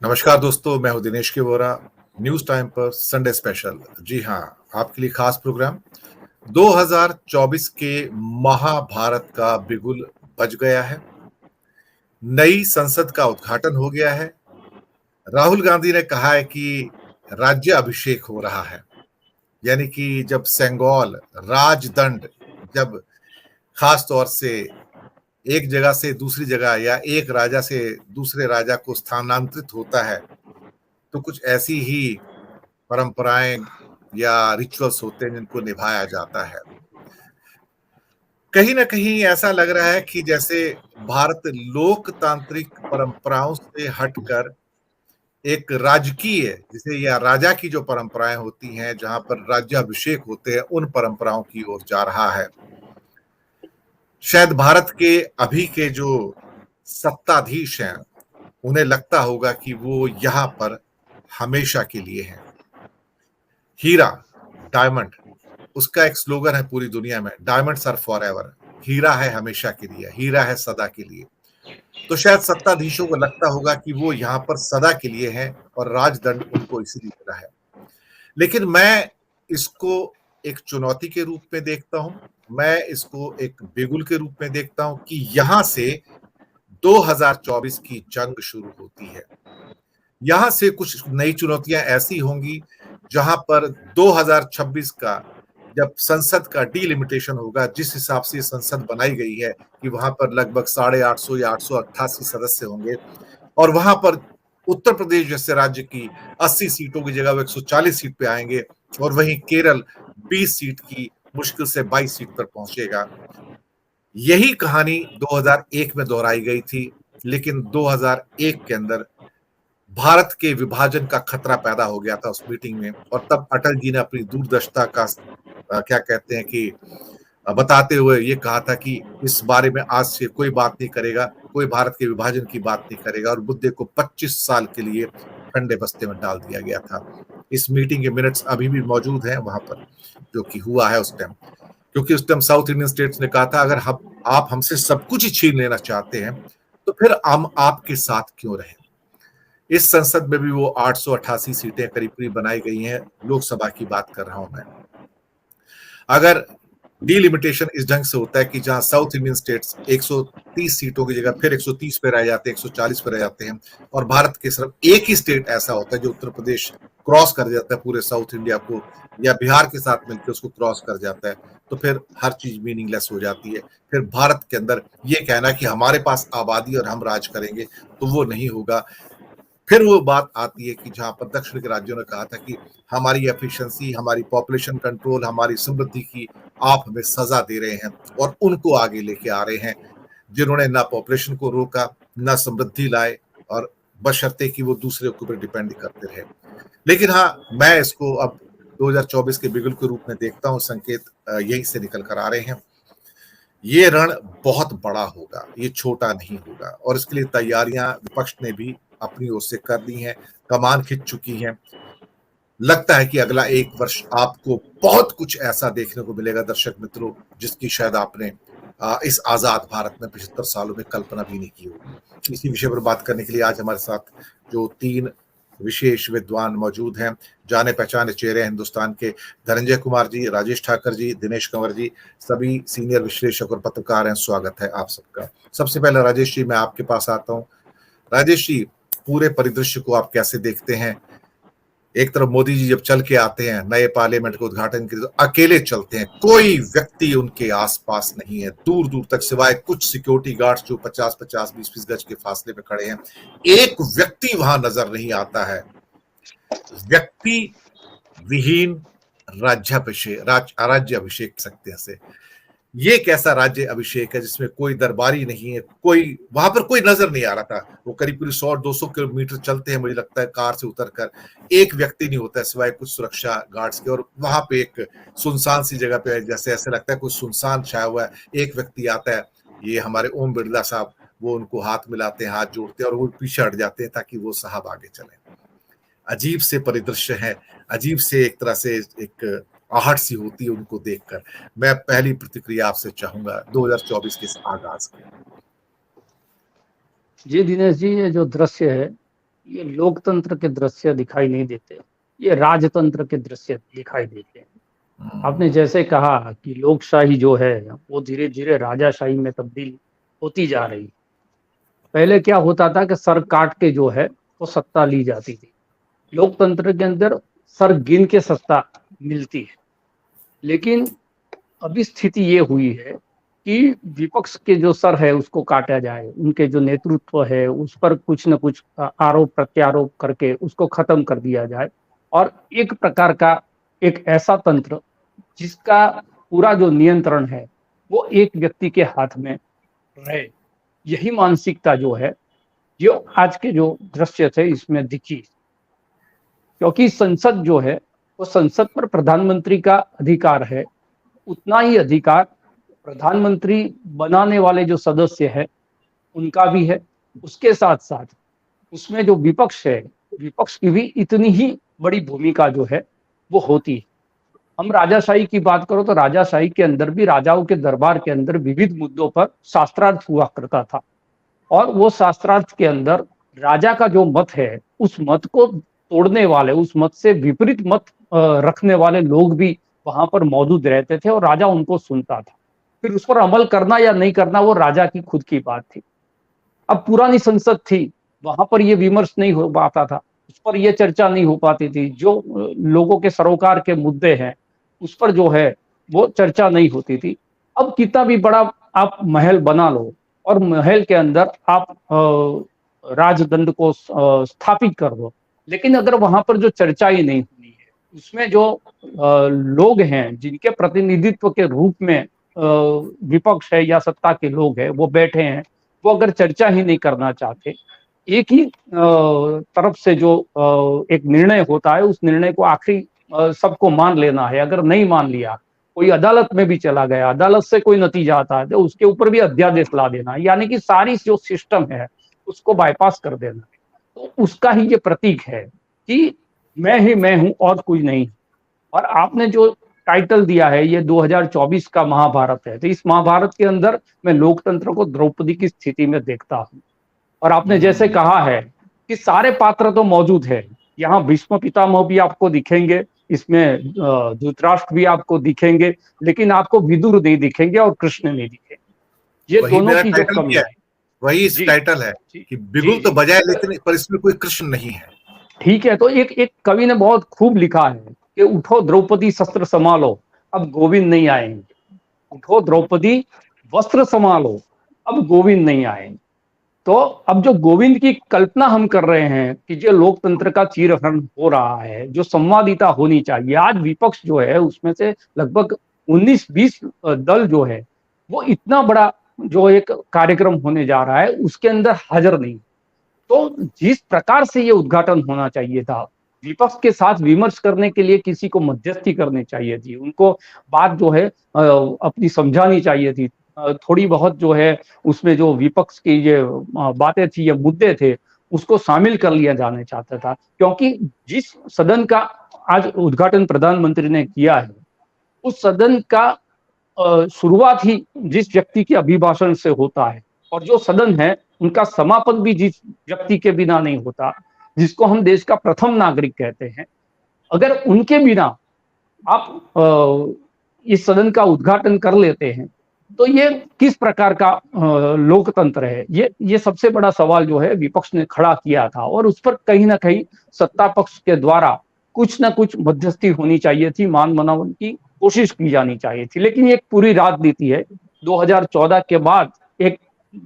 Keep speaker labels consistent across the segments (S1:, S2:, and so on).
S1: नमस्कार दोस्तों, मैं हूं दिनेश के वोरा। न्यूज टाइम पर संडे स्पेशल। जी हाँ, आपके लिए खास प्रोग्राम। 2024 के महाभारत का बिगुल बज गया है। नई संसद का उद्घाटन हो गया है। राहुल गांधी ने कहा है कि राज्य अभिषेक हो रहा है, यानी कि जब सेंगोल राजदंड, जब खास तौर से एक जगह से दूसरी जगह या एक राजा से दूसरे राजा को स्थानांतरित होता है, तो कुछ ऐसी ही परंपराएं या रिचुअल्स होते हैं जिनको निभाया जाता है। कहीं ना कहीं ऐसा लग रहा है कि जैसे भारत लोकतांत्रिक परंपराओं से हटकर एक राजकीय, जिसे या राजा की जो परंपराएं होती हैं जहां पर राज्याभिषेक होते हैं, उन परंपराओं की ओर जा रहा है। शायद भारत के अभी के जो सत्ताधीश हैं, उन्हें लगता होगा कि वो यहाँ पर हमेशा के लिए हैं। हीरा, डायमंड, उसका एक स्लोगन है पूरी दुनिया में, डायमंड्स आर फॉर एवर। हीरा है हमेशा के लिए, हीरा है सदा के लिए। तो शायद सत्ताधीशों को लगता होगा कि वो यहाँ पर सदा के लिए हैं और राजदंड उनको इसीलिए मिला है। लेकिन मैं इसको एक चुनौती के रूप में देखता हूं। मैं इसको एक बिगुल के रूप में देखता हूं कि यहां से 2024 की जंग शुरू होती है। यहां से कुछ नई चुनौतियां ऐसी होंगी जहां पर 2026 का, जब संसद का डिलिमिटेशन होगा, जिस हिसाब से संसद बनाई गई है कि वहां पर लगभग 850 या 888 सदस्य होंगे, और वहां पर उत्तर प्रदेश जैसे राज्य की 80 सीटों की जगह वो 140 सीट पे आएंगे, और वहीं केरल 20 सीट की मुश्किल से 22 सीट पर पहुंचेगा। यही कहानी 2001 में दोहराई गई थी, लेकिन 2001 के अंदर भारत के विभाजन का खतरा पैदा हो गया था उस मीटिंग में, और तब अटल जी ने अपनी दूरदर्शिता का क्या कहते हैं कि बताते हुए ये कहा था कि इस बारे में आज से कोई बात नहीं करेगा, कोई भारत के विभाजन की बात नहीं करेगा, और मुद्दे को 25 साल के लिए ठंडे बस्ते में डाल दिया गया था। इस मीटिंग के मिनट्स अभी भी मौजूद हैं वहां पर, जो कि हुआ है उस टाइम। क्योंकि उस टाइम साउथ इंडियन स्टेट्स ने कहा था, अगर हम आप हमसे सब कुछ ही छीन लेना चाहते हैं तो फिर हम आपके साथ क्यों रहें। इस संसद में भी वो 888 सीटें करीब करीब बनाई गई हैं। लोकसभा की बात कर रहा हूं मैं। अगर डिलिमिटेशन इस ढंग से होता है कि जहां साउथ इंडियन स्टेट्स 130 सीटों की जगह फिर 130 पे रह जाते हैं, 140 पे रह जाते हैं, और भारत के सिर्फ एक ही स्टेट ऐसा होता है जो उत्तर प्रदेश क्रॉस कर जाता है पूरे साउथ इंडिया को, या बिहार के साथ मिलकर उसको क्रॉस कर जाता है, तो फिर हर चीज मीनिंगलेस हो जाती है। फिर भारत के अंदर ये कहना कि हमारे पास आबादी और हम राज करेंगे, तो वो नहीं होगा। फिर वो बात आती है कि जहां पर दक्षिण के राज्यों ने कहा था कि हमारी एफिशिएंसी, हमारी पॉपुलेशन कंट्रोल, हमारी समृद्धि की आप हमें सजा दे रहे हैं, और उनको आगे लेके आ रहे हैं जिन्होंने ना पॉपुलेशन को रोका, ना समृद्धि लाए, और बशर्ते कि वो दूसरे के ऊपर डिपेंड करते रहे। लेकिन हाँ, मैं इसको अब 2024 के बिगुल के रूप में देखता हूँ। संकेत यहीं से निकल कर आ रहे हैं। ये रण बहुत बड़ा होगा, ये छोटा नहीं होगा, और इसके लिए तैयारियां विपक्ष ने भी अपनी ओर से कर दी हैं, कमान खिंच चुकी हैं। लगता है कि अगला एक वर्ष आपको बहुत कुछ ऐसा देखने को मिलेगा दर्शक मित्रों, जिसकी शायद आपने इस आजाद भारत में 75 सालों में कल्पना भी नहीं की होगी। इसी विषय पर बात करने के लिए आज हमारे साथ जो तीन विशेष विद्वान मौजूद हैं, जाने पहचाने चेहरे हिंदुस्तान के, धनंजय कुमार जी, राजेश ठाकर जी, दिनेश कंवर जी, सभी सीनियर विश्लेषक और पत्रकार हैं। स्वागत है आप सबका। सबसे पहले राजेश जी, मैं आपके पास आता हूँ। राजेश जी, पूरे परिदृश्य को आप कैसे देखते हैं? एक तरफ मोदी जी जब चल के आते हैं नए पार्लियामेंट के उद्घाटन के लिए, तो अकेले चलते हैं, कोई व्यक्ति उनके आसपास नहीं है, दूर दूर तक सिवाय कुछ सिक्योरिटी गार्ड्स जो 50-50, 20-20 गज के फासले पे खड़े हैं, एक व्यक्ति वहां नजर नहीं आता है। व्यक्ति विहीन राज्य अभिषेक सकते हैं से। ये कैसा राज्य अभिषेक है जिसमें कोई दरबारी नहीं है, कोई वहां पर कोई नजर नहीं आ रहा था। वो करीब करीब 100-200 किलोमीटर चलते हैं, मुझे लगता है, कार से उतरकर। एक व्यक्ति नहीं होता है सिवाय कुछ सुरक्षा गार्ड्स के, और वहां पे एक सुनसान सी जगह पे जैसे ऐसे लगता है कुछ सुनसान छाया हुआ है। एक व्यक्ति आता है, ये हमारे ओम बिरला साहब, वो उनको हाथ मिलाते हैं, हाथ जोड़ते हैं, और वो पीछे हट जाते हैं ताकि वो साहब आगे चले। अजीब से परिदृश्य है, अजीब से एक तरह से एक आहट सी होती है उनको देखकर। मैं पहली प्रतिक्रिया आपसे चाहूंगा 2024 के इस आगाज के।
S2: जी दिनेश जी, ये जो दृश्य है ये लोकतंत्र के दृश्य दिखाई नहीं देते, ये राजतंत्र के दृश्य दिखाई देते हैं। आपने जैसे कहा कि लोकशाही जो है वो धीरे धीरे राजाशाही में तब्दील होती जा रही है। पहले क्या होता था कि सर काट के जो है वो सत्ता ली जाती थी। लोकतंत्र के अंदर सर गिन के सत्ता मिलती है। लेकिन अभी स्थिति ये हुई है कि विपक्ष के जो सर है उसको काटा जाए, उनके जो नेतृत्व है उस पर कुछ न कुछ आरोप प्रत्यारोप करके उसको खत्म कर दिया जाए, और एक प्रकार का एक ऐसा तंत्र जिसका पूरा जो नियंत्रण है वो एक व्यक्ति के हाथ में रहे। यही मानसिकता जो है, जो आज के जो दृश्य थे इसमें दिखी। क्योंकि संसद जो है वो संसद पर प्रधानमंत्री का अधिकार है, उतना ही अधिकार प्रधानमंत्री बनाने वाले जो सदस्य है उनका भी है। उसके साथ साथ उसमें जो विपक्ष है, विपक्ष की भी इतनी ही बड़ी भूमिका जो है वो होती है। हम राजाशाही की बात करो तो राजाशाही के अंदर भी राजाओं के दरबार के अंदर विविध मुद्दों पर शास्त्रार्थ हुआ करता था, और वो शास्त्रार्थ के अंदर राजा का जो मत है उस मत को तोड़ने वाले, उस मत से विपरीत मत रखने वाले लोग भी वहां पर मौजूद रहते थे, और राजा उनको सुनता था। फिर उस पर अमल करना या नहीं करना वो राजा की खुद की बात थी। अब पुरानी संसद थी, वहां पर ये विमर्श नहीं हो पाता था, उस पर ये चर्चा नहीं हो पाती थी। जो लोगों के सरोकार के मुद्दे हैं उस पर जो है वो चर्चा नहीं होती थी। अब कितना भी बड़ा आप महल बना लो और महल के अंदर आप राजदंड को स्थापित कर दो, लेकिन अगर वहां पर जो चर्चा ही नहीं होनी है, उसमें जो लोग हैं जिनके प्रतिनिधित्व के रूप में विपक्ष है या सत्ता के लोग हैं वो बैठे हैं, वो अगर चर्चा ही नहीं करना चाहते, एक ही तरफ से जो एक निर्णय होता है उस निर्णय को आखिरी सबको मान लेना है। अगर नहीं मान लिया, कोई अदालत में भी चला गया, अदालत से कोई नतीजा आता है तो उसके ऊपर भी अध्यादेश ला देना, यानी कि सारी जो सिस्टम है उसको बाईपास कर देना। तो उसका ही ये प्रतीक है कि मैं ही मैं हूं और कोई नहीं। और आपने जो टाइटल दिया है ये 2024 का महाभारत है, तो इस महाभारत के अंदर मैं लोकतंत्र को द्रौपदी की स्थिति में देखता हूं। और आपने जैसे कहा है कि सारे पात्र तो मौजूद है, यहाँ भीष्म पितामह भी आपको दिखेंगे, इसमें धृतराष्ट्र भी आपको दिखेंगे, लेकिन आपको विदुर नहीं दिखेंगे और कृष्ण नहीं दिखेंगे। ये दोनों की जो कमी है,
S1: वही इस टाइटल है कि बिगुल तो बजाए लेकिन पर इसमें कोई कृष्ण नहीं है।
S2: ठीक है, तो एक कवि ने बहुत खूब लिखा है कि उठो द्रौपदी शस्त्र संभालो, अब गोविंद नहीं आएंगे। उठो द्रौपदी वस्त्र संभालो, अब गोविंद नहीं आएंगे। तो अब जो गोविंद की कल्पना हम कर रहे हैं कि जो लोकतंत्र का चीरहरण हो रहा है, जो संवादिता होनी चाहिए, आज विपक्ष जो है उसमें से लगभग 19-20 दल जो है वो इतना बड़ा जो एक कार्यक्रम होने जा रहा है उसके अंदर हाजिर नहीं। तो जिस प्रकार से ये उद्घाटन होना चाहिए था, विपक्ष के साथ विमर्श करने के लिए किसी को मध्यस्थी करनी चाहिए थी, उनको बात जो है अपनी समझानी चाहिए थी। थोड़ी बहुत जो है उसमें जो विपक्ष की ये बातें थी, ये मुद्दे थे, उसको शामिल कर लिया जाना चाहता था। क्योंकि जिस सदन का आज उद्घाटन प्रधानमंत्री ने किया है, उस सदन का शुरुआत ही जिस व्यक्ति के अभिभाषण से होता है, और जो सदन है उनका समापन भी जिस व्यक्ति के बिना नहीं होता, जिसको हम देश का प्रथम नागरिक कहते हैं, अगर उनके बिना आप इस सदन का उद्घाटन कर लेते हैं तो ये किस प्रकार का लोकतंत्र है। ये सबसे बड़ा सवाल जो है विपक्ष ने खड़ा किया था, और उस पर कहीं ना कहीं सत्ता पक्ष के द्वारा कुछ ना कुछ मध्यस्थी होनी चाहिए थी, मान मनावन की कोशिश की जानी चाहिए थी। लेकिन एक पूरी राजनीति है। 2014 के बाद एक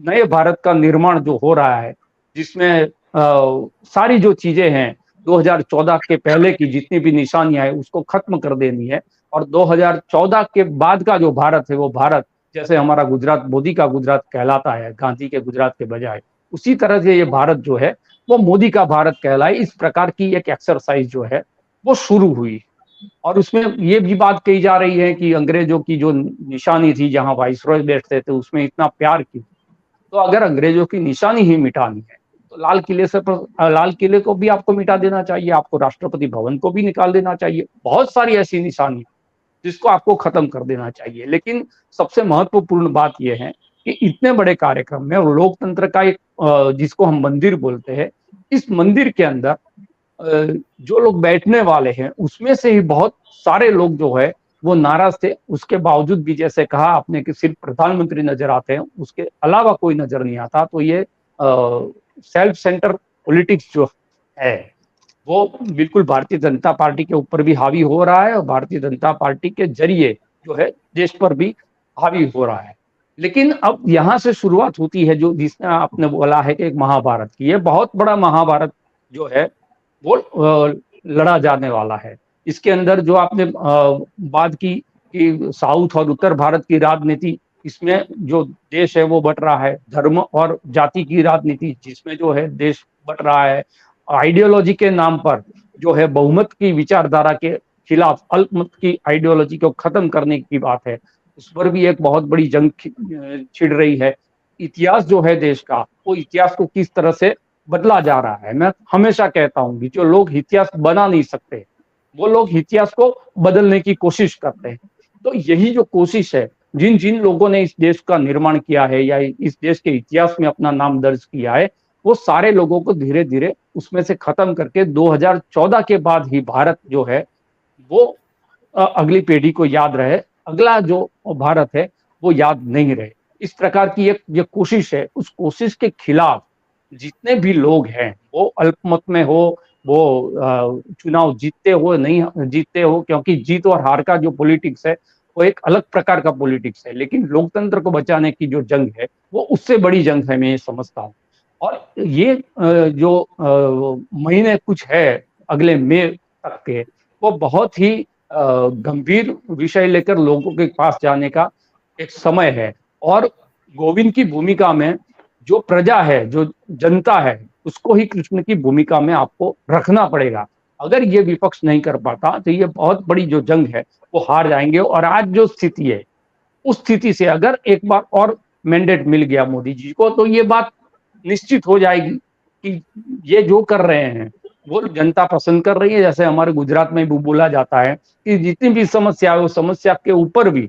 S2: नए भारत का निर्माण जो हो रहा है, जिसमें सारी जो चीजें हैं 2014 के पहले की जितनी भी निशानियां है उसको खत्म कर देनी है, और 2014 के बाद का जो भारत है वो भारत जैसे हमारा गुजरात मोदी का गुजरात कहलाता है, गांधी के गुजरात के बजाय, उसी तरह से ये भारत जो है वो मोदी का भारत कहलाए, इस प्रकार की एक एक्सरसाइज जो है वो शुरू हुई। और उसमें ये भी बात कही जा रही है कि अंग्रेजों की जो निशानी थी जहां वाइसरॉय बैठते थे उसमें इतना प्यार क्यों। तो अगर अंग्रेजों की निशानी ही मिटानी है तो लाल किले को भी आपको मिटा देना चाहिए, आपको राष्ट्रपति भवन को भी निकाल देना चाहिए। बहुत सारी ऐसी निशानी जिसको आपको खत्म कर देना चाहिए। लेकिन सबसे महत्वपूर्ण बात यह है कि इतने बड़े कार्यक्रम में, और लोकतंत्र का एक जिसको हम मंदिर बोलते हैं, इस मंदिर के अंदर जो लोग बैठने वाले हैं उसमें से ही बहुत सारे लोग जो है वो नाराज थे। उसके बावजूद भी जैसे कहा आपने कि सिर्फ प्रधानमंत्री नजर आते हैं, उसके अलावा कोई नजर नहीं आता। तो ये सेल्फ सेंटर पॉलिटिक्स जो है वो बिल्कुल भारतीय जनता पार्टी के ऊपर भी हावी हो रहा है और भारतीय जनता पार्टी के जरिए जो है देश पर भी हावी हो रहा है। लेकिन अब यहाँ से शुरुआत होती है जो जिसने आपने बोला है कि एक महाभारत की, ये बहुत बड़ा महाभारत जो है वो लड़ा जाने वाला है। इसके अंदर जो आपने बात की कि साउथ और उत्तर भारत की राजनीति, इसमें जो देश है वो बट रहा है, धर्म और जाति की राजनीति जिसमें जो है देश बट रहा है, आइडियोलॉजी के नाम पर जो है बहुमत की विचारधारा के खिलाफ अल्पमत की आइडियोलॉजी को खत्म करने की बात है, उस पर भी एक बहुत बड़ी जंग छिड़ रही है। इतिहास जो है देश का, वो इतिहास को किस तरह से बदला जा रहा है। मैं हमेशा कहता हूं कि जो लोग इतिहास बना नहीं सकते वो लोग इतिहास को बदलने की कोशिश करते हैं। तो यही जो कोशिश है, जिन जिन लोगों ने इस देश का निर्माण किया है या इस देश के इतिहास में अपना नाम दर्ज किया है, वो सारे लोगों को धीरे धीरे उसमें से खत्म करके 2014 के बाद ही भारत जो है वो अगली पीढ़ी को याद रहे, अगला जो भारत है वो याद नहीं रहे। इस प्रकार की एक ये कोशिश है, उस कोशिश के खिलाफ जितने भी लोग हैं, वो अल्पमत में हो, वो चुनाव जीतते हो नहीं जीतते हो, क्योंकि जीत और हार का जो पॉलिटिक्स है वो एक अलग प्रकार का पॉलिटिक्स है, लेकिन लोकतंत्र को बचाने की जो जंग है वो उससे बड़ी जंग है, मैं ये समझता हूँ। और ये जो महीने कुछ है अगले मई तक के, वो बहुत ही गंभीर विषय लेकर लोगों के पास जाने का एक समय है। और गोविंद की भूमिका में जो प्रजा है, जो जनता है, उसको ही कृष्ण की भूमिका में आपको रखना पड़ेगा। अगर ये विपक्ष नहीं कर पाता तो ये बहुत बड़ी जो जंग है वो हार जाएंगे। और आज जो स्थिति है, उस स्थिति से अगर एक बार और मैंडेट मिल गया मोदी जी को, तो ये बात निश्चित हो जाएगी कि ये जो कर रहे हैं वो जनता पसंद कर रही है। जैसे हमारे गुजरात में भी बोला जाता है कि जितनी भी समस्या है, वो समस्या के ऊपर भी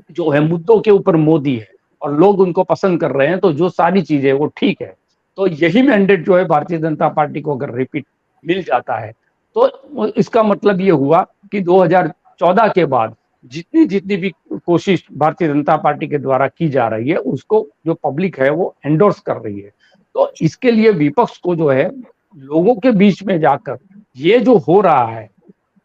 S2: जो है मुद्दों के ऊपर मोदी है और लोग उनको पसंद कर रहे हैं, तो जो सारी चीजें वो ठीक है। तो यही मैंडेट जो है भारतीय जनता पार्टी को अगर रिपीट मिल जाता है, तो इसका मतलब ये हुआ कि 2014 के बाद जितनी जितनी भी कोशिश भारतीय जनता पार्टी के द्वारा की जा रही है, उसको जो पब्लिक है वो एंडोर्स कर रही है। तो इसके लिए विपक्ष को जो है लोगों के बीच में जाकर ये जो हो रहा है,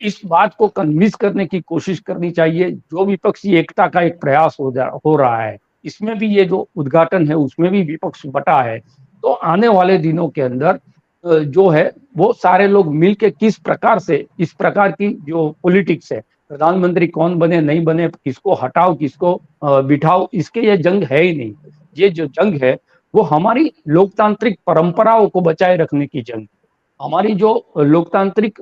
S2: इस बात को कन्विंस करने की कोशिश करनी चाहिए। जो विपक्षी एकता का एक प्रयास हो रहा है, इसमें भी ये जो उद्घाटन है उसमें भी विपक्ष बटा है। तो आने वाले दिनों के अंदर जो है वो सारे लोग मिलके किस प्रकार से इस प्रकार की जो पॉलिटिक्स है, प्रधानमंत्री कौन बने नहीं बने, किसको हटाओ किसको बिठाओ, इसके ये जंग है ही नहीं। ये जो जंग है वो हमारी लोकतांत्रिक परंपराओं को बचाए रखने की जंग, हमारी जो लोकतांत्रिक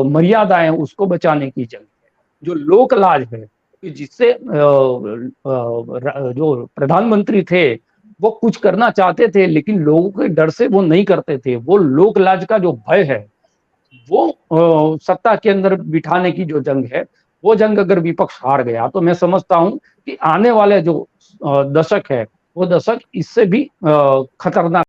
S2: मर्यादा है उसको बचाने की जंग है। जो लोक लाज है कि जिससे जो प्रधानमंत्री थे वो कुछ करना चाहते थे लेकिन लोगों के डर से वो नहीं करते थे, वो लोक लाज का जो भय है वो सत्ता के अंदर बिठाने की जो जंग है, वो जंग अगर विपक्ष हार गया तो मैं समझता हूं कि आने वाले जो दशक है वो दशक इससे भी खतरनाक